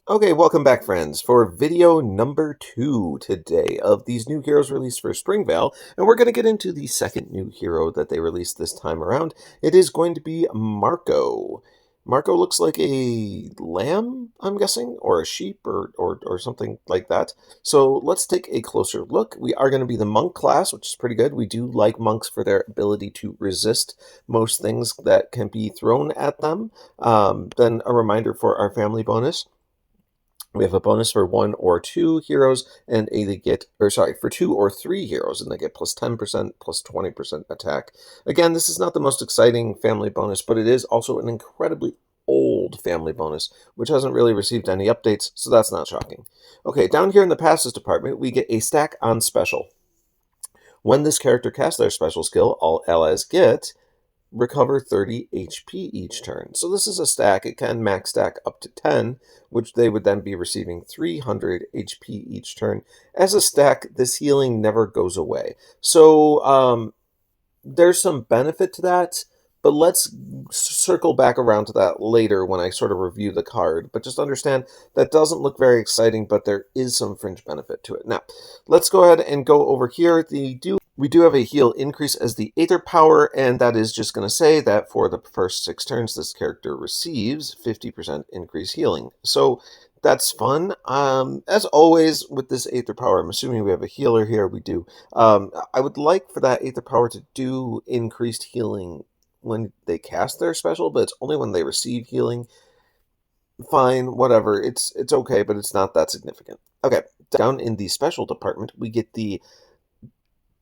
Okay, welcome back, friends, for video number 2 today of these new heroes released for Springvale, and we're going to get into the second new hero that they released this time around. It is going to be Marko. Marko looks like a lamb, I'm guessing, or a sheep, or something like that. So let's take a closer look. We are going to be the monk class, which is pretty good. We do like monks for their ability to resist most things that can be thrown at them. Then a reminder for our family bonus. We have a bonus for 1 or 2 heroes, and they get, for 2 or 3 heroes, and they get plus 10%, plus 20% attack. Again, this is not the most exciting family bonus, but it is also an incredibly old family bonus, which hasn't really received any updates, so that's not shocking. Okay, down here in the passes department, we get a stack on special. When this character casts their special skill, all allies get recover 30 HP each turn. So this is a stack. It can max stack up to 10, which they would then be receiving 300 HP each turn. As a stack, this healing never goes away. So there's some benefit to that, but let's circle back around to that later when I sort of review the card. But just understand that doesn't look very exciting, but there is some fringe benefit to it. Now, let's go ahead and go over here. We do have a heal increase as the Aether Power, and that is just going to say that for the first 6 turns, this character receives 50% increased healing. So that's fun. As always with this Aether Power, I'm assuming we have a healer here. We do. I would like for that Aether Power to do increased healing when they cast their special, but it's only when they receive healing. Fine, whatever. It's okay, but it's not that significant. Okay, down in the special department, we get the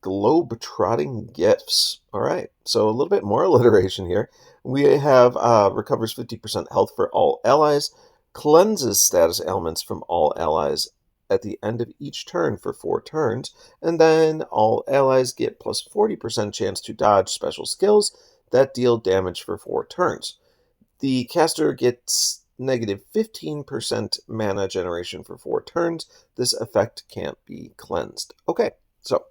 globe-trotting gifts. All right, so a little bit more alliteration here. We have recovers 50% health for all allies, cleanses status ailments from all allies at the end of each turn for 4 turns, and then all allies get plus 40% chance to dodge special skills that deal damage for 4 turns. The caster gets negative 15% mana generation for 4 turns. This effect can't be cleansed. Okay, so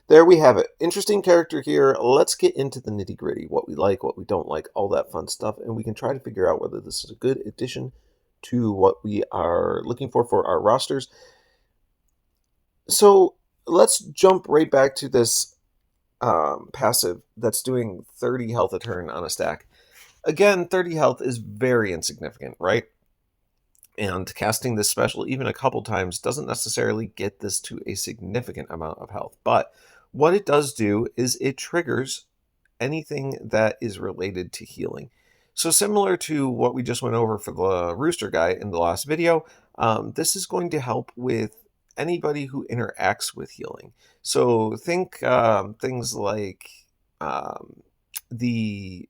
there we have it. Interesting character here. Let's get into the nitty-gritty, what we like, what we don't like, all that fun stuff, and we can try to figure out whether this is a good addition to what we are looking for our rosters. So let's jump right back to this passive that's doing 30 health a turn on a stack. Again, 30 health is very insignificant, right? And casting this special even a couple times doesn't necessarily get this to a significant amount of health. But what it does do is it triggers anything that is related to healing. So similar to what we just went over for the rooster guy in the last video, this is going to help with anybody who interacts with healing. So think things like the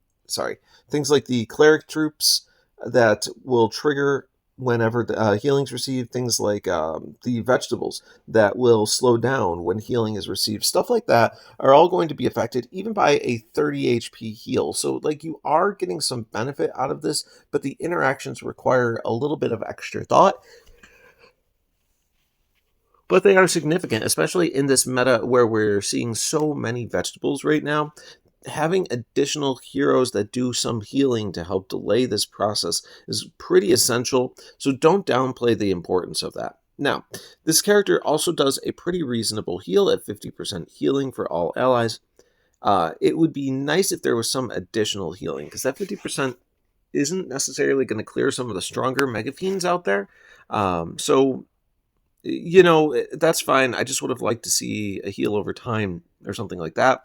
cleric troops that will trigger whenever the healing's received, things like the vegetables that will slow down when healing is received, stuff like that are all going to be affected even by a 30 HP heal. So like you are getting some benefit out of this, but the interactions require a little bit of extra thought. But they are significant, especially in this meta where we're seeing so many vegetables right now. Having additional heroes that do some healing to help delay this process is pretty essential, so don't downplay the importance of that. Now, this character also does a pretty reasonable heal at 50% healing for all allies. It would be nice if there was some additional healing, because that 50% isn't necessarily going to clear some of the stronger Mega Fiends out there. So, you know, that's fine. I just would have liked to see a heal over time or something like that.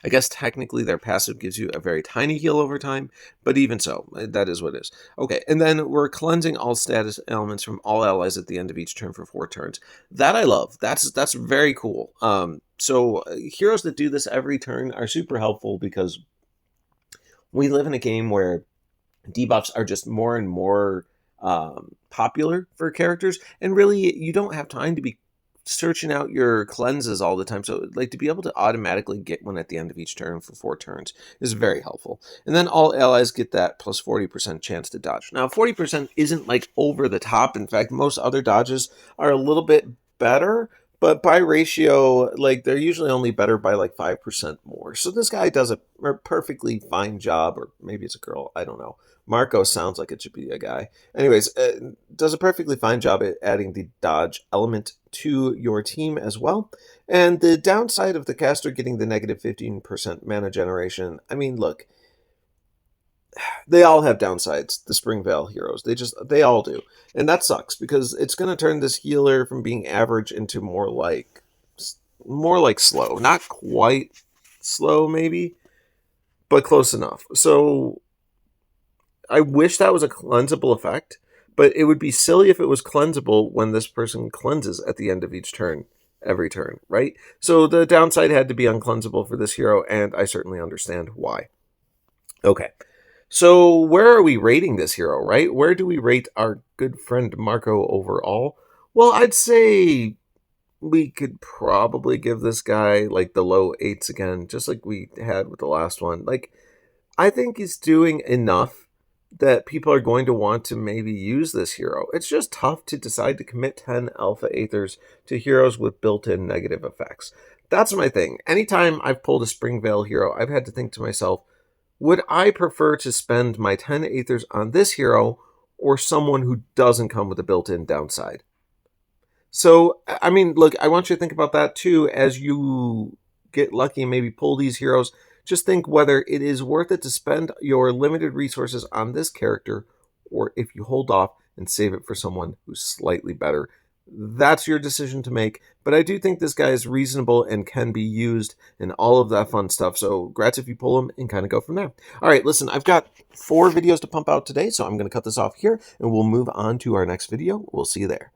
I guess technically their passive gives you a very tiny heal over time, but even so, that is what it is. Okay, and then we're cleansing all status elements from all allies at the end of each turn for 4 turns. That I love. That's very cool. So heroes that do this every turn are super helpful because we live in a game where debuffs are just more and more popular for characters, and really you don't have time to be searching out your cleanses all the time. So like to be able to automatically get one at the end of each turn for 4 turns is very helpful. And then all allies get that plus 40% chance to dodge. Now 40% isn't like over the top. In fact, most other dodges are a little bit better, But by ratio, like they're usually only better by like 5% more. So this guy does a perfectly fine job, or maybe it's a girl, I don't know. Marko sounds like it should be a guy. Anyways, does a perfectly fine job at adding the dodge element to your team as well. And the downside of the caster getting the negative 15% mana generation, I mean, look, they all have downsides, the Springvale heroes. They all do. And that sucks because it's going to turn this healer from being average into more like slow. Not quite slow maybe, but close enough. So I wish that was a cleansable effect, but it would be silly if it was cleansable when this person cleanses at the end of each turn, every turn, right? So the downside had to be uncleansable for this hero, and I certainly understand why. Okay. So where are we rating this hero, right? Where do we rate our good friend Marko overall? Well, I'd say we could probably give this guy like the low eights again, just like we had with the last one. Like, I think he's doing enough that people are going to want to maybe use this hero. It's just tough to decide to commit 10 alpha aethers to heroes with built-in negative effects. That's my thing. Anytime I've pulled a Springvale hero, I've had to think to myself, would I prefer to spend my 10 aethers on this hero or someone who doesn't come with a built-in downside? So, I mean, look, I want you to think about that too as you get lucky and maybe pull these heroes. Just think whether it is worth it to spend your limited resources on this character or if you hold off and save it for someone who's slightly better. That's your decision to make, but I do think this guy is reasonable and can be used and all of that fun stuff. So, grats if you pull him and kind of go from there. All right, listen, I've got 4 videos to pump out today, so I'm going to cut this off here and we'll move on to our next video. We'll see you there.